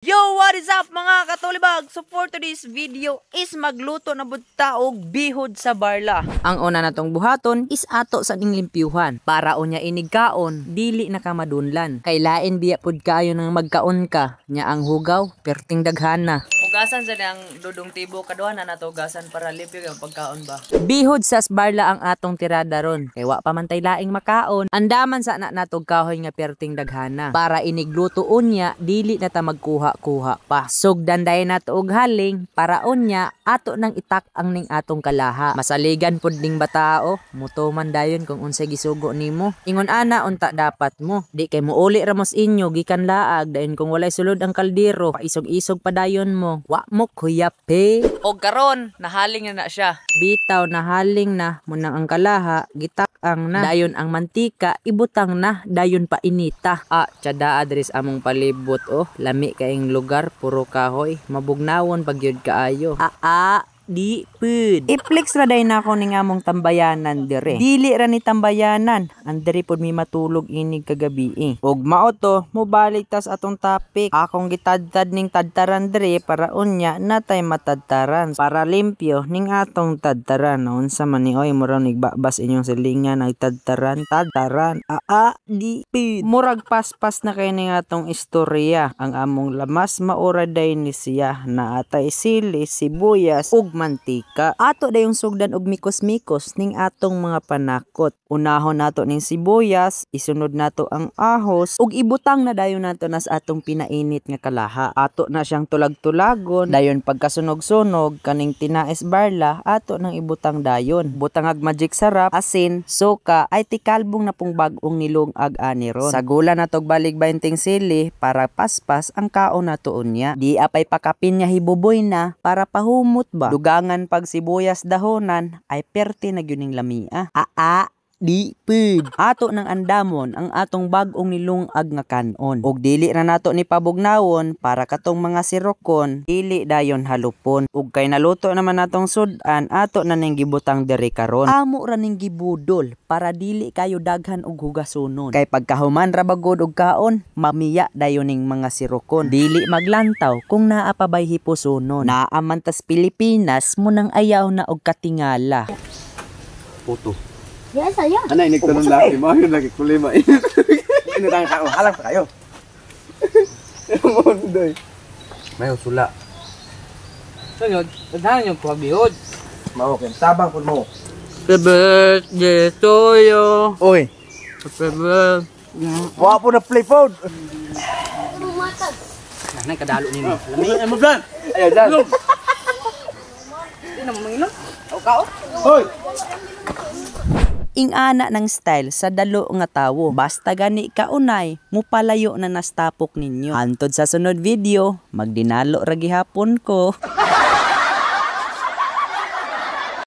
Yo, what is up mga katulibag? So for today's video is magluto na budta og bihod sa barla. Ang una natong buhaton is ato sa ning limpyuhan para unya inigkaon dili na ka madunlan. Kay lain biya pud kayo nang magkaon ka nya ang hugaw perting daghana. Ugasan sa nang dudong tibo kaduha na nato ugasan para limpyo ang pagkaon ba. Bihod sa barla ang atong tirada ron. Kay wa pa man tay laing makaon. Andaman sa natog kahoy nga perting daghana para inigluto unya dili na ta magkuha kuha pa. Sugdan dayon nato og haling para unya ato nang itak ang ning atong kalaha. Masaligan pud ning batao, mutuman dayon kung unsay gisugo nimo. Ingon ana unta dapat mo. Di kay muuli ramos inyo gikan laag dayon kung walay sulod ang kaldero, paisog-isog pa dayon mo. Wa mo kuyape. Og karon nahaling na siya. Bitaw nahaling na munang ang kalaha, gitak ang na. Dayon ang mantika ibutang na, dayon pa inita. Tiada adres among palibot lami kaing lugar puro kahoy, mabugnawon pagyud kaayo. Di pud. I-flex ra day na ako ning among tambayanan dire. Dili ra ni tambayanan, andiri pud mi matulog inig kagabi. Og mao to, mobalik tas atong topic. Akong gitadtad ning tadtaran dire para unya natay matadtaran para limpyo ning atong tadtaran. Unsa man ni oy murag nigbabas inyong silingan nagtadtaran, tadtaran. Di pud. Murag paspas na kay ning atong istorya. Ang among lamas maura day ni siya na atay sili, sibuyas ug mantika. Ato dayong sugdan og mikos-mikos ning atong mga panakot. Unahon nato ning sibuyas, isunod nato ang ahos ug ibutang na dayon nato nas atong pinainit nga kalaha. Ato na siyang tulag-tulagon, dayon pagkasunog-sunog kaning tinaes barla, ato nang ibutang dayon. Butangag magic sarap, asin, suka ay tikalbong na pong bag-ong nilungag ani ron. Sagula natog balig 20 sili para paspas ang kaon nato unya. Di apay pakapin nya hibuboy na para pahumot ba. Dugangan pag sibuyas dahonan ay perti na gyuning lamia. Di pud. Ato nang andamon ang atong bag-ong nilungag nga kanon. Og dili ra nato ni pabugnawon para katong mga sirokon, dili dayon halupon. Ug kay naluto naman natong sudan, ato na ning gibutang diri karon. Amo ra ning gibudol para dili kayo daghan og hugasonon. Kay pagkahuman ra bagod og kaon, mamiya dayon ning mga sirokon. Dili maglantaw kung naa pa bay hipusonon. Naaman tas Pilipinas munang ayaw na og katingala. Puto. Yes, saya. Anay, nagtanong laki mo. Yun, nagkulima. Ano tayong kao? Halang pa kayo. Mundoy. May usula. Sunod, tadhanan yung pabihod. Maukin. Tabang po mo. Happy birthday to you. Oy. Happy birthday. Wala po na play phone. Bumatag. Nanay, kadalo ninyo. Ano mo dyan? Ayaw dyan. Hindi na mamangilong. Kao? Hoy! Ingana ng style sa dalo nga tawo. Basta gani kaunay, mupalayo na nastapok ninyo. Hantod sa sunod video, magdinalo ra gihapon ko.